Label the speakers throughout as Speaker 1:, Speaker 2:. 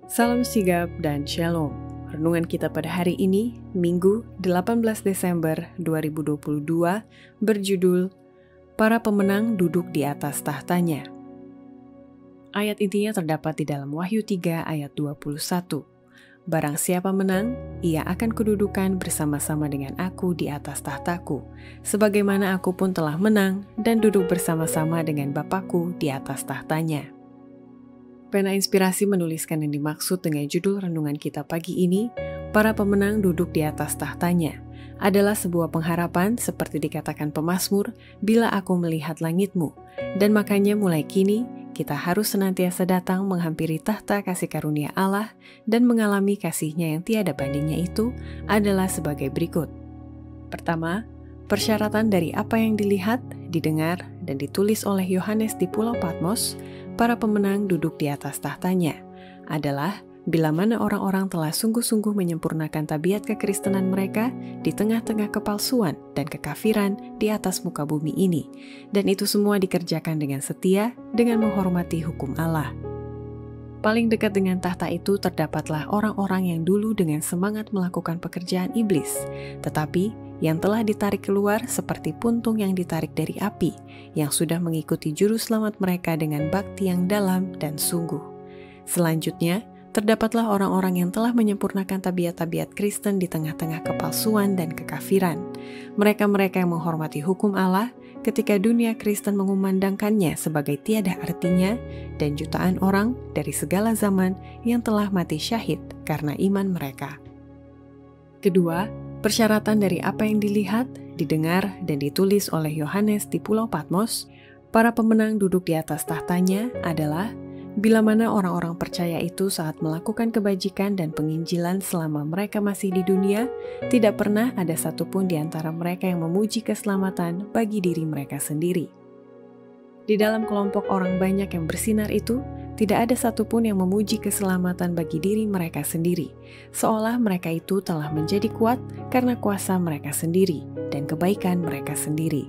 Speaker 1: Salam sigap dan shalom. Renungan kita pada hari ini, Minggu 18 Desember 2022, berjudul Para Pemenang Duduk di Atas Tahtanya. Ayat intinya terdapat di dalam Wahyu 3 ayat 21. Barang siapa menang, ia akan kedudukan bersama-sama dengan aku di atas tahtaku, sebagaimana aku pun telah menang dan duduk bersama-sama dengan Bapakku di atas tahtanya. Pena Inspirasi menuliskan yang dimaksud dengan judul renungan kita pagi ini, para pemenang duduk di atas tahtanya, adalah sebuah pengharapan seperti dikatakan pemazmur, bila aku melihat langitmu, dan makanya mulai kini, kita harus senantiasa datang menghampiri tahta kasih karunia Allah dan mengalami kasih-Nya yang tiada bandingnya itu adalah sebagai berikut. Pertama, persyaratan dari apa yang dilihat, didengar, dan ditulis oleh Yohanes di Pulau Patmos, para pemenang duduk di atas tahtanya, adalah bila mana orang-orang telah sungguh-sungguh menyempurnakan tabiat kekristenan mereka di tengah-tengah kepalsuan dan kekafiran di atas muka bumi ini, dan itu semua dikerjakan dengan setia, dengan menghormati hukum Allah. Paling dekat dengan tahta itu terdapatlah orang-orang yang dulu dengan semangat melakukan pekerjaan iblis, tetapi yang telah ditarik keluar seperti puntung yang ditarik dari api, yang sudah mengikuti juru selamat mereka dengan bakti yang dalam dan sungguh. Selanjutnya, terdapatlah orang-orang yang telah menyempurnakan tabiat-tabiat Kristen di tengah-tengah kepalsuan dan kekafiran. Mereka-mereka yang menghormati hukum Allah ketika dunia Kristen mengumandangkannya sebagai tiada artinya, dan jutaan orang dari segala zaman yang telah mati syahid karena iman mereka. Kedua, persyaratan dari apa yang dilihat, didengar, dan ditulis oleh Yohanes di Pulau Patmos, para pemenang duduk di atas tahtanya adalah bila mana orang-orang percaya itu saat melakukan kebajikan dan penginjilan selama mereka masih di dunia, tidak pernah ada satupun di antara mereka yang memuji keselamatan bagi diri mereka sendiri. Di dalam kelompok orang banyak yang bersinar itu, tidak ada satupun yang memuji keselamatan bagi diri mereka sendiri, seolah mereka itu telah menjadi kuat karena kuasa mereka sendiri dan kebaikan mereka sendiri.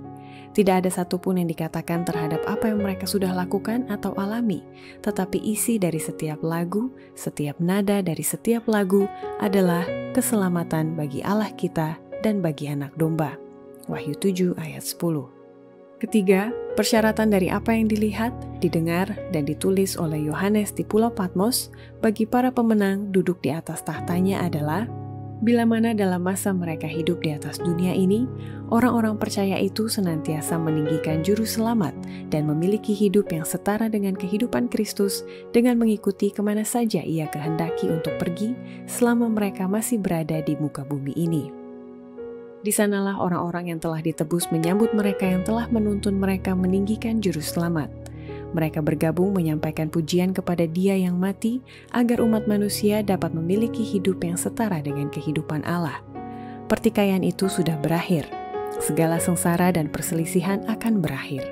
Speaker 1: Tidak ada satupun yang dikatakan terhadap apa yang mereka sudah lakukan atau alami, tetapi isi dari setiap lagu, setiap nada dari setiap lagu adalah keselamatan bagi Allah kita dan bagi anak domba. Wahyu 7 ayat 10. Ketiga, persyaratan dari apa yang dilihat, didengar, dan ditulis oleh Yohanes di Pulau Patmos bagi para pemenang duduk di atas tahtanya adalah bila mana dalam masa mereka hidup di atas dunia ini, orang-orang percaya itu senantiasa meninggikan juru selamat dan memiliki hidup yang setara dengan kehidupan Kristus dengan mengikuti kemana saja ia kehendaki untuk pergi selama mereka masih berada di muka bumi ini. Di sanalah orang-orang yang telah ditebus menyambut mereka yang telah menuntun mereka meninggikan juru selamat. Mereka bergabung menyampaikan pujian kepada Dia yang mati, agar umat manusia dapat memiliki hidup yang setara dengan kehidupan Allah. Pertikaian itu sudah berakhir. Segala sengsara dan perselisihan akan berakhir.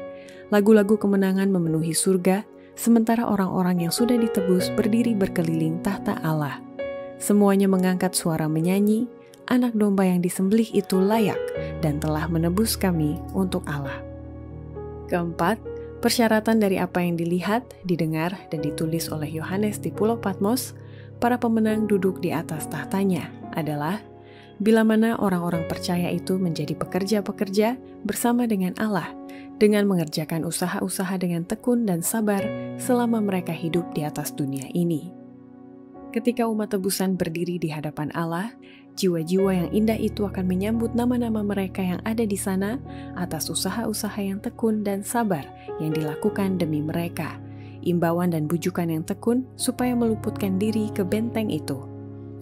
Speaker 1: Lagu-lagu kemenangan memenuhi surga, sementara orang-orang yang sudah ditebus berdiri berkeliling tahta Allah. Semuanya mengangkat suara menyanyi, Anak domba yang disembelih itu layak dan telah menebus kami untuk Allah. Keempat, persyaratan dari apa yang dilihat, didengar, dan ditulis oleh Yohanes di Pulau Patmos, para pemenang duduk di atas tahtanya adalah bila mana orang-orang percaya itu menjadi pekerja-pekerja bersama dengan Allah, dengan mengerjakan usaha-usaha dengan tekun dan sabar selama mereka hidup di atas dunia ini. Ketika umat tebusan berdiri di hadapan Allah, jiwa-jiwa yang indah itu akan menyambut nama-nama mereka yang ada di sana atas usaha-usaha yang tekun dan sabar yang dilakukan demi mereka, imbauan dan bujukan yang tekun supaya meluputkan diri ke benteng itu.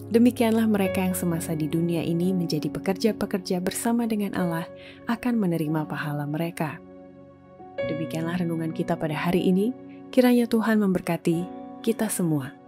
Speaker 1: Demikianlah mereka yang semasa di dunia ini menjadi pekerja-pekerja bersama dengan Allah akan menerima pahala mereka. Demikianlah renungan kita pada hari ini, kiranya Tuhan memberkati kita semua.